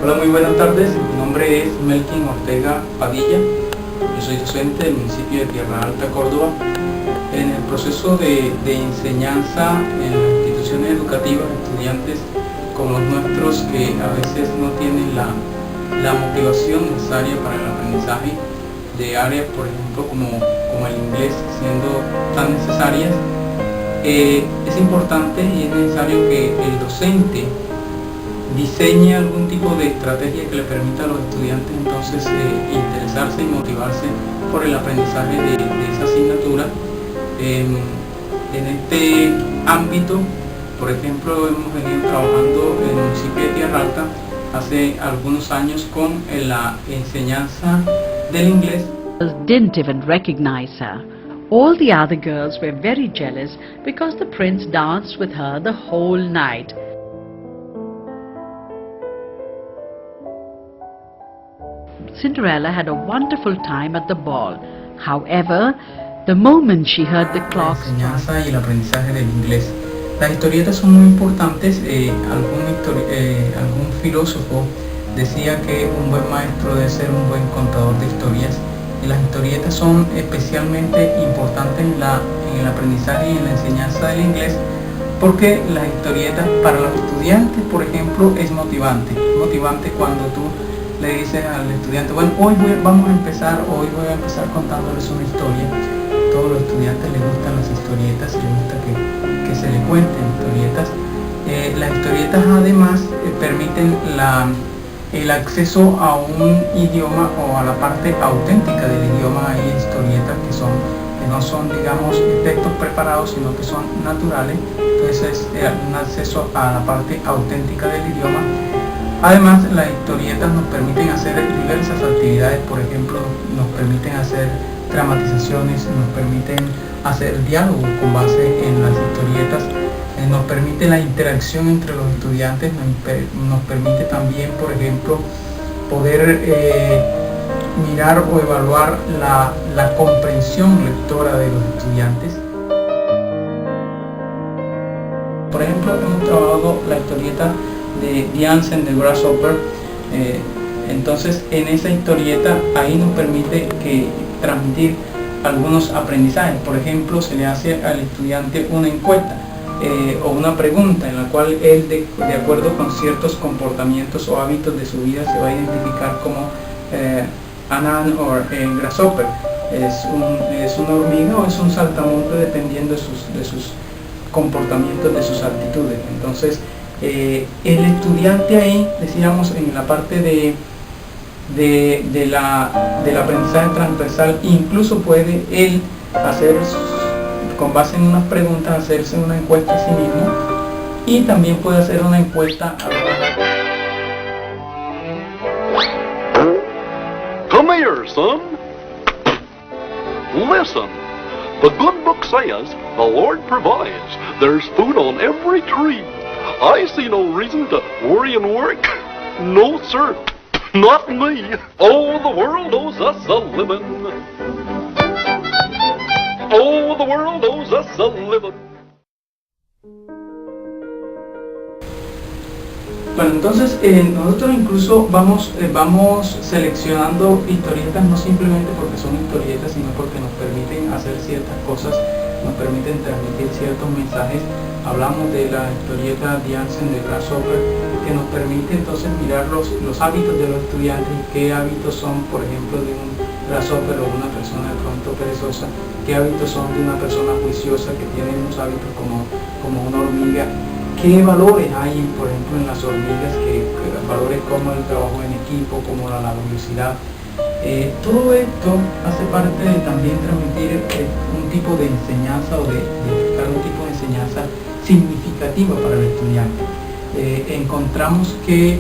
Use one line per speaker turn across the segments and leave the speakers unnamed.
Hola, muy buenas tardes. Mi nombre es Melkin Ortega Padilla. Yo soy docente del municipio de Tierra Alta, Córdoba. En el proceso de enseñanza en las instituciones educativas, estudiantes como los nuestros que a veces no tienen la motivación necesaria para el aprendizaje de áreas, por ejemplo, como el inglés, siendo tan necesarias, es importante y es necesario que el docente diseñe algún tipo de estrategia que le permita a los estudiantes entonces interesarse y motivarse por el aprendizaje de esa asignatura. En este ámbito, por ejemplo, hemos venido trabajando en el municipio de Tierra Alta hace algunos años con la enseñanza del inglés.
Didn't even recognize her. All the other girls were very jealous because the prince danced with her the whole night. Cinderella had a wonderful time at the ball. However, the moment she heard the clock
strike, la enseñanza y el aprendizaje del inglés. Las historietas son muy importantes. Algún filósofo decía que un buen maestro debe ser un buen contador de historias. Y las historietas son especialmente importantes en el aprendizaje y en la enseñanza del inglés, porque las historietas para los estudiantes, por ejemplo, es motivante. Es motivante cuando tú le dices al estudiante, bueno, hoy voy a empezar contándoles una historia. A todos los estudiantes les gustan las historietas, les gusta que se les cuenten historietas. Las historietas además permiten el acceso a un idioma o a la parte auténtica del idioma. Hay historietas que no son, digamos, textos preparados, sino que son naturales. Entonces es un acceso a la parte auténtica del idioma. Además, las historietas nos permiten hacer diversas actividades. Por ejemplo, nos permiten hacer dramatizaciones, nos permiten hacer diálogos con base en las historietas. Nos permite la interacción entre los estudiantes, nos permite también, por ejemplo, poder mirar o evaluar la comprensión lectora de los estudiantes. Por ejemplo, hemos trabajado la historieta de The Ants and the Grasshopper. Entonces, en esa historieta ahí nos permite transmitir algunos aprendizajes. Por ejemplo, se le hace al estudiante una encuesta o una pregunta en la cual él, de acuerdo con ciertos comportamientos o hábitos de su vida, se va a identificar como an ant o grasshopper. ¿Es una hormiga o es un saltamonte? Dependiendo de sus comportamientos, de sus actitudes. Entonces, el estudiante ahí, decíamos, en la parte del aprendizaje transversal, incluso puede él hacer, con base en unas preguntas, hacerse una encuesta a sí mismo, y también puede hacer una encuesta
Come here, son. Listen. The good book says the Lord provides. There's food on every tree. I see no reason to worry and work. No, sir. Not me. Oh, the world owes us a living. Oh, the world owes us a living.
Bueno, entonces nosotros incluso vamos seleccionando historietas, no simplemente porque son historietas, sino porque nos permiten hacer ciertas cosas, nos permiten transmitir ciertos mensajes. Hablamos de la historieta The Ants and the Grasshopper, que nos permite entonces mirar los hábitos de los estudiantes, qué hábitos son, por ejemplo, de un grasshopper o una persona de pronto perezosa, qué hábitos son de una persona juiciosa que tiene unos hábitos como una hormiga. ¿Qué valores hay, por ejemplo, en las hormigas? Valores como el trabajo en equipo, como la laboriosidad. Todo esto hace parte de también transmitir un tipo de enseñanza o de buscar un tipo de enseñanza significativa para el estudiante. Encontramos que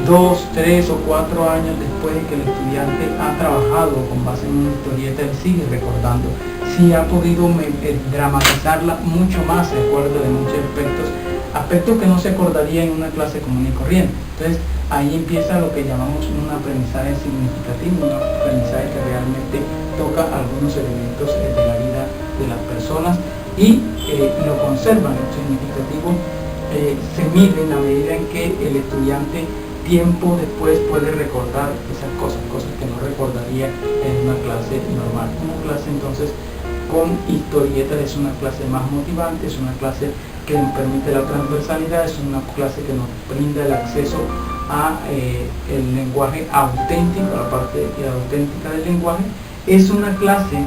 2, 3 o 4 años después de que el estudiante ha trabajado con base en una historieta, él sigue recordando, sí ha podido dramatizarla mucho más, de acuerdo de muchos aspectos que no se acordaría en una clase común y corriente. Entonces ahí empieza lo que llamamos un aprendizaje significativo, un aprendizaje que realmente toca algunos elementos de la vida de las personas y lo conservan. Lo significativo se mide en la medida en que el estudiante tiempo después puede recordar esas cosas que no recordaría en una clase normal. Una clase entonces con historietas es una clase más motivante, es una clase que nos permite la transversalidad, es una clase que nos brinda el acceso a el lenguaje auténtico, a la parte auténtica del lenguaje. Es una clase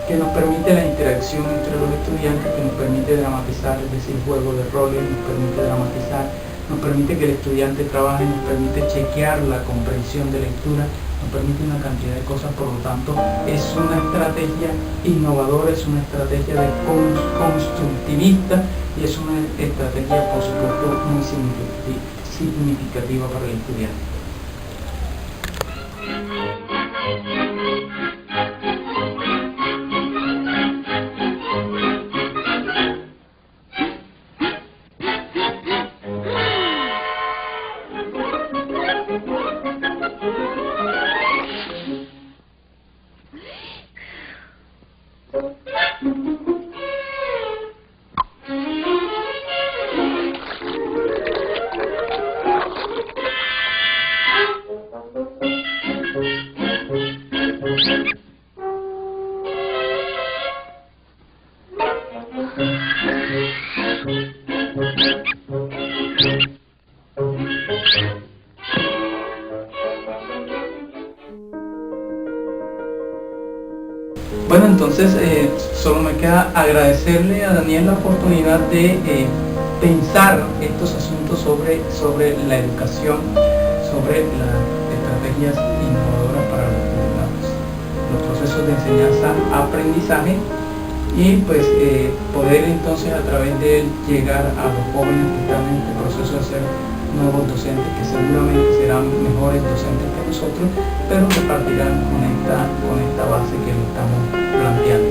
que nos permite la interacción entre los estudiantes, que nos permite dramatizar, es decir, juego de roles, nos permite dramatizar, nos permite que el estudiante trabaje, nos permite chequear la comprensión de lectura, nos permite una cantidad de cosas. Por lo tanto, es una estrategia innovadora, es una estrategia de constructivista y es una estrategia, por supuesto, muy significativa para el estudiante. Bueno, entonces solo me queda agradecerle a Daniel la oportunidad de pensar estos asuntos sobre la educación, sobre las estrategias innovadoras para los procesos de enseñanza-aprendizaje y pues poder entonces a través de él llegar a los jóvenes que están en este proceso de ser nuevos docentes, que seguramente serán mejores docentes que nosotros, pero que partirán con esta base que le estamos planteando.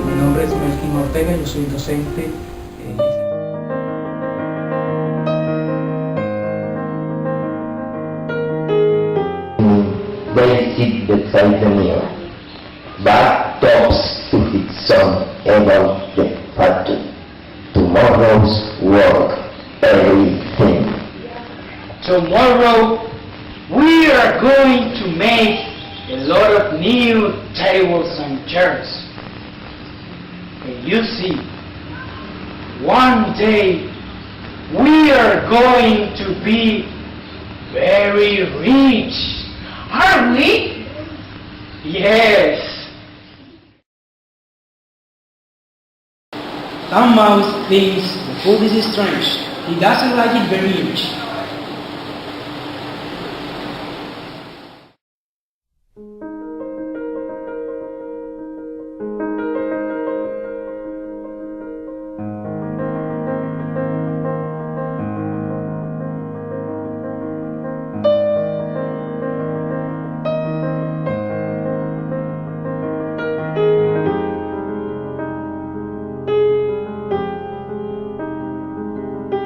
Mi nombre es Melkin Ortega, yo soy docente.
Basic beside the mirror, but talks to his son about the factory, tomorrow's work, everything.
Tomorrow we are going to make a lot of new tables and chairs. And you see, one day we are going to be very rich. Are we? Yes. Some mouse thinks the food is strange. He doesn't like it very much.